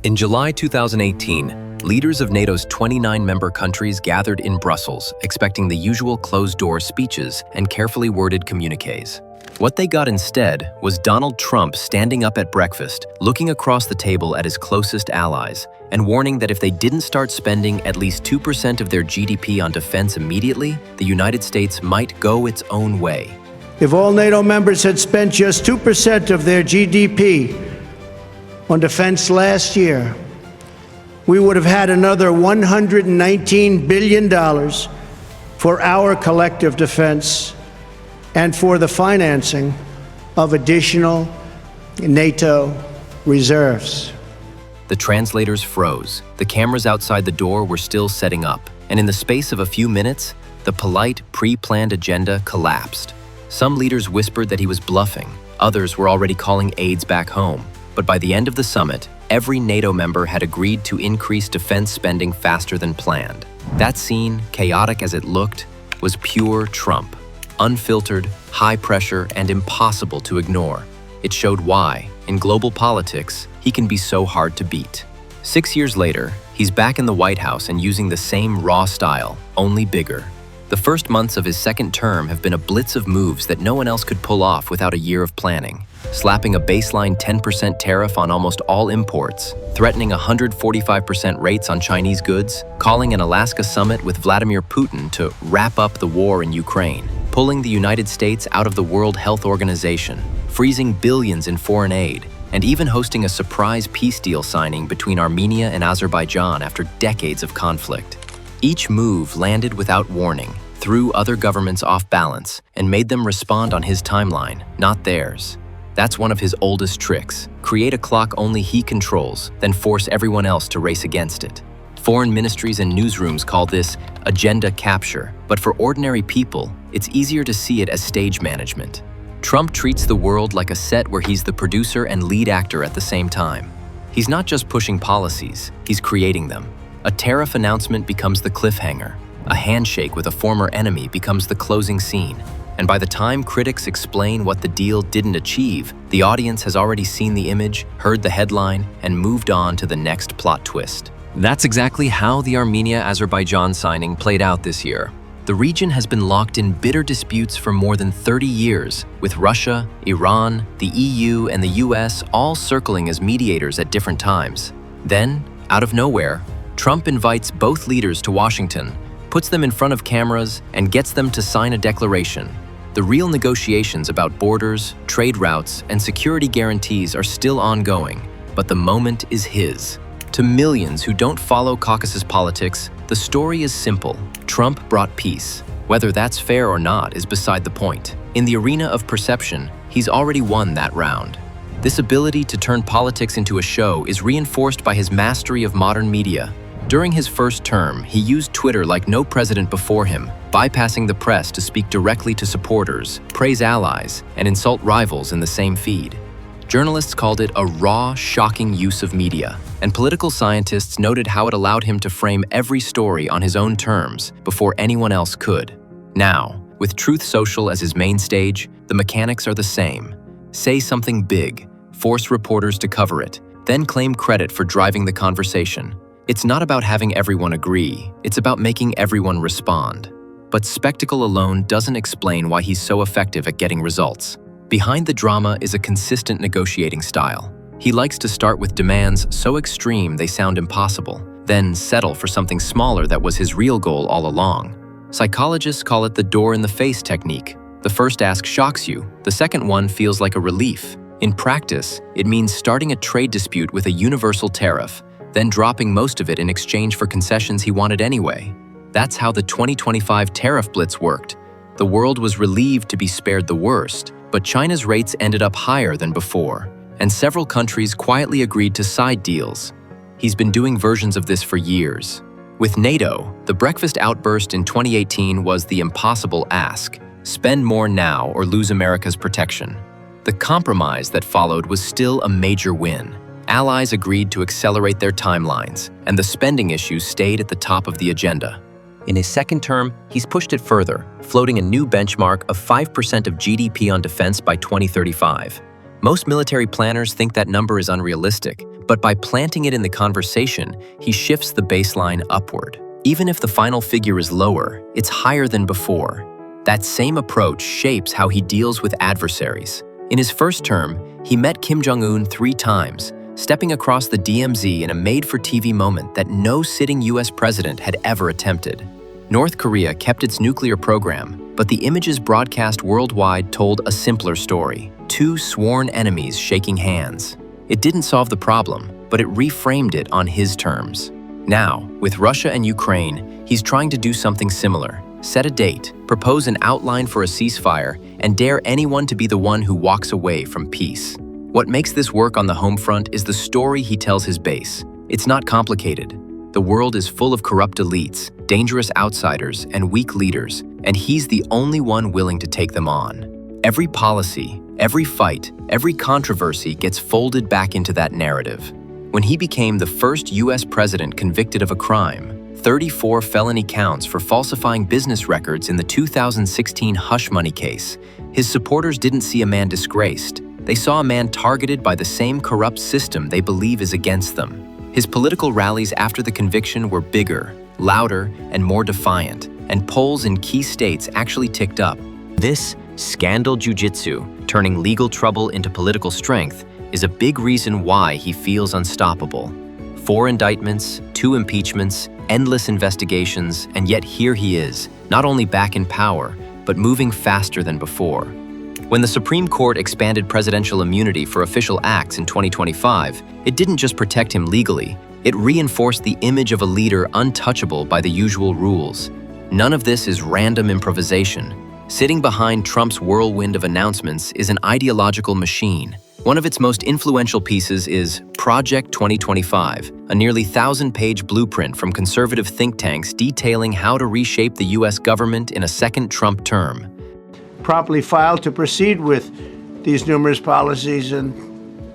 In July 2018, leaders of NATO's 29 member countries gathered in Brussels, expecting the usual closed-door speeches and carefully worded communiques. What they got instead was Donald Trump standing up at breakfast, looking across the table at his closest allies, and warning that if they didn't start spending at least 2% of their GDP on defense immediately, the United States might go its own way. If all NATO members had spent just 2% of their GDP on defense last year, we would have had another $119 billion for our collective defense and for the financing of additional NATO reserves. The translators froze. The cameras outside the door were still setting up, and in the space of a few minutes, the polite, pre-planned agenda collapsed. Some leaders whispered that he was bluffing. Others were already calling aides back home. But by the end of the summit, every NATO member had agreed to increase defense spending faster than planned. That scene, chaotic as it looked, was pure Trump. Unfiltered, high pressure, and impossible to ignore. It showed why, in global politics, he can be so hard to beat. 6 years later, he's back in the White House and using the same raw style, only bigger. The first months of his second term have been a blitz of moves that no one else could pull off without a year of planning. Slapping a baseline 10% tariff on almost all imports, threatening 145% rates on Chinese goods, calling an Alaska summit with Vladimir Putin to wrap up the war in Ukraine, pulling the United States out of the World Health Organization, freezing billions in foreign aid, and even hosting a surprise peace deal signing between Armenia and Azerbaijan after decades of conflict. Each move landed without warning, threw other governments off balance, and made them respond on his timeline, not theirs. That's one of his oldest tricks. Create a clock only he controls, then force everyone else to race against it. Foreign ministries and newsrooms call this agenda capture, but for ordinary people, it's easier to see it as stage management. Trump treats the world like a set where he's the producer and lead actor at the same time. He's not just pushing policies, he's creating them. A tariff announcement becomes the cliffhanger. A handshake with a former enemy becomes the closing scene. And by the time critics explain what the deal didn't achieve, the audience has already seen the image, heard the headline, and moved on to the next plot twist. That's exactly how the Armenia-Azerbaijan signing played out this year. The region has been locked in bitter disputes for more than 30 years, with Russia, Iran, the EU, and the US all circling as mediators at different times. Then, out of nowhere, Trump invites both leaders to Washington, puts them in front of cameras, and gets them to sign a declaration. The real negotiations about borders, trade routes, and security guarantees are still ongoing, but the moment is his. To millions who don't follow Caucasus politics, the story is simple. Trump brought peace. Whether that's fair or not is beside the point. In the arena of perception, he's already won that round. This ability to turn politics into a show is reinforced by his mastery of modern media. During his first term, he used Twitter like no president before him, bypassing the press to speak directly to supporters, praise allies, and insult rivals in the same feed. Journalists called it a raw, shocking use of media, and political scientists noted how it allowed him to frame every story on his own terms before anyone else could. Now, with Truth Social as his main stage, the mechanics are the same. Say something big, force reporters to cover it, then claim credit for driving the conversation. It's not about having everyone agree, it's about making everyone respond. But spectacle alone doesn't explain why he's so effective at getting results. Behind the drama is a consistent negotiating style. He likes to start with demands so extreme they sound impossible, then settle for something smaller that was his real goal all along. Psychologists call it the door-in-the-face technique. The first ask shocks you, the second one feels like a relief. In practice, it means starting a trade dispute with a universal tariff, then dropping most of it in exchange for concessions he wanted anyway. That's how the 2025 tariff blitz worked. The world was relieved to be spared the worst, but China's rates ended up higher than before, and several countries quietly agreed to side deals. He's been doing versions of this for years. With NATO, the breakfast outburst in 2018 was the impossible ask: spend more now or lose America's protection. The compromise that followed was still a major win. Allies agreed to accelerate their timelines, and the spending issue stayed at the top of the agenda. In his second term, he's pushed it further, floating a new benchmark of 5% of GDP on defense by 2035. Most military planners think that number is unrealistic, But by planting it in the conversation, he shifts the baseline upward. Even if the final figure is lower, it's higher than before. That same approach shapes how he deals with adversaries. In his first term, he met Kim Jong-un 3 times, stepping across the DMZ in a made-for-TV moment that no sitting US president had ever attempted. North Korea kept its nuclear program, but the images broadcast worldwide told a simpler story: 2 sworn enemies shaking hands. It didn't solve the problem, but it reframed it on his terms. Now, with Russia and Ukraine, he's trying to do something similar: set a date, propose an outline for a ceasefire, and dare anyone to be the one who walks away from peace. What makes this work on the home front is the story he tells his base. It's not complicated. The world is full of corrupt elites, dangerous outsiders, and weak leaders, and he's the only one willing to take them on. Every policy, every fight, every controversy gets folded back into that narrative. When he became the first US president convicted of a crime, 34 felony counts for falsifying business records in the 2016 hush money case, his supporters didn't see a man disgraced. They saw a man targeted by the same corrupt system they believe is against them. His political rallies after the conviction were bigger, louder, and more defiant, and polls in key states actually ticked up. This scandal jujitsu, turning legal trouble into political strength, is a big reason why he feels unstoppable. 4 indictments, 2 impeachments, endless investigations, and yet here he is, not only back in power, but moving faster than before. When the Supreme Court expanded presidential immunity for official acts in 2025, it didn't just protect him legally, it reinforced the image of a leader untouchable by the usual rules. None of this is random improvisation. Sitting behind Trump's whirlwind of announcements is an ideological machine. One of its most influential pieces is Project 2025, a nearly 1,000-page blueprint from conservative think tanks detailing how to reshape the US government in a second Trump term. Promptly filed to proceed with these numerous policies and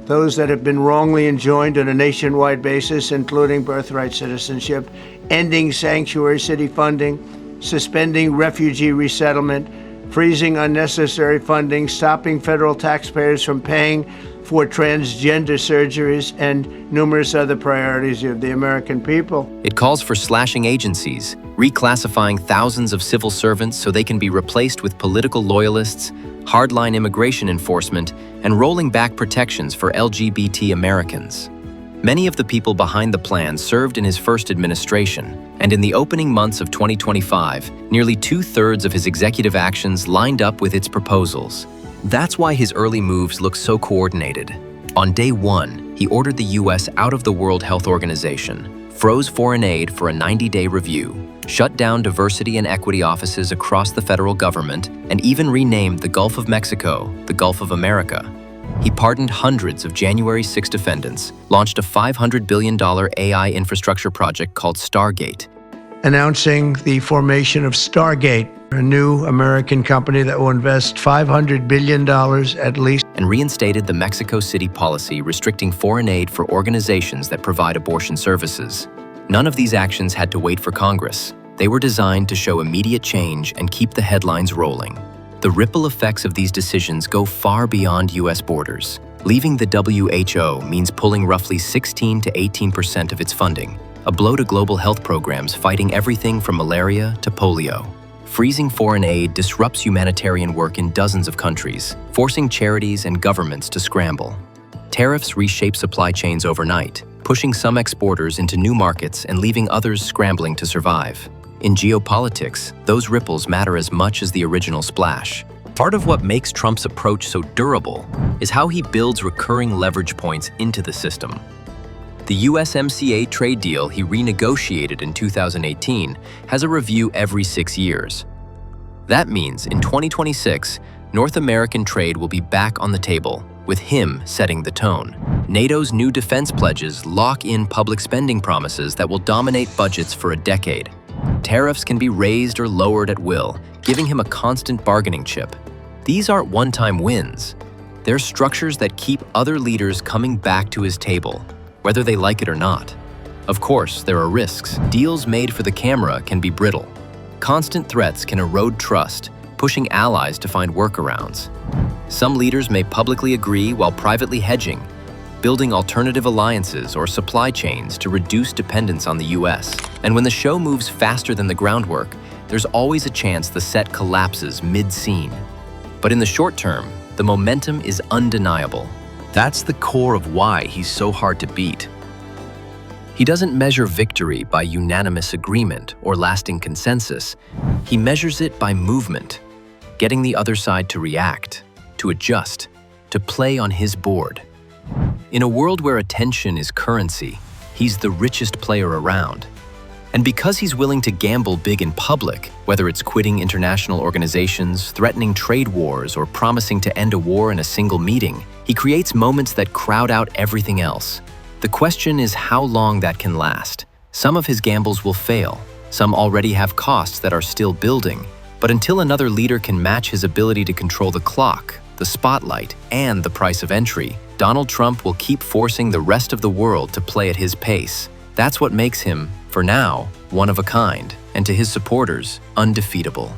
those that have been wrongly enjoined on a nationwide basis, including birthright citizenship, ending sanctuary city funding, suspending refugee resettlement, freezing unnecessary funding, stopping federal taxpayers from paying for transgender surgeries, and numerous other priorities of the American people. It calls for slashing agencies, reclassifying thousands of civil servants so they can be replaced with political loyalists, hardline immigration enforcement, and rolling back protections for LGBT Americans. Many of the people behind the plan served in his first administration, and in the opening months of 2025, nearly 2/3 of his executive actions lined up with its proposals. That's why his early moves look so coordinated. On day 1, he ordered the US out of the World Health Organization, froze foreign aid for a 90-day review, shut down diversity and equity offices across the federal government, and even renamed the Gulf of Mexico the Gulf of America. He pardoned hundreds of January 6 defendants, launched a $500 billion AI infrastructure project called Stargate, Announcing the formation of Stargate, a new American company that will invest $500 billion at least. and reinstated the Mexico City policy restricting foreign aid for organizations that provide abortion services. None of these actions had to wait for Congress. They were designed to show immediate change and keep the headlines rolling. The ripple effects of these decisions go far beyond US borders. Leaving the WHO means pulling roughly 16 to 18% of its funding, a blow to global health programs fighting everything from malaria to polio. Freezing foreign aid disrupts humanitarian work in dozens of countries, forcing charities and governments to scramble. Tariffs reshape supply chains overnight, pushing some exporters into new markets and leaving others scrambling to survive. In geopolitics, those ripples matter as much as the original splash. Part of what makes Trump's approach so durable is how he builds recurring leverage points into the system. The USMCA trade deal he renegotiated in 2018 has a review every 6 years. That means in 2026, North American trade will be back on the table, with him setting the tone. NATO's new defense pledges lock in public spending promises that will dominate budgets for a decade. Tariffs can be raised or lowered at will, giving him a constant bargaining chip. These aren't one-time wins. They're structures that keep other leaders coming back to his table, whether they like it or not. Of course, there are risks. Deals made for the camera can be brittle. Constant threats can erode trust, pushing allies to find workarounds. Some leaders may publicly agree while privately hedging, building alternative alliances or supply chains to reduce dependence on the US. And when the show moves faster than the groundwork, there's always a chance the set collapses mid-scene. But in the short term, the momentum is undeniable. That's the core of why he's so hard to beat. He doesn't measure victory by unanimous agreement or lasting consensus. He measures it by movement, getting the other side to react, to adjust, to play on his board. In a world where attention is currency, he's the richest player around. And because he's willing to gamble big in public, whether it's quitting international organizations, threatening trade wars, or promising to end a war in a single meeting, he creates moments that crowd out everything else. The question is how long that can last. Some of his gambles will fail. Some already have costs that are still building. But until another leader can match his ability to control the clock, the spotlight, and the price of entry, Donald Trump will keep forcing the rest of the world to play at his pace. That's what makes him, for now, one of a kind, and to his supporters, undefeatable.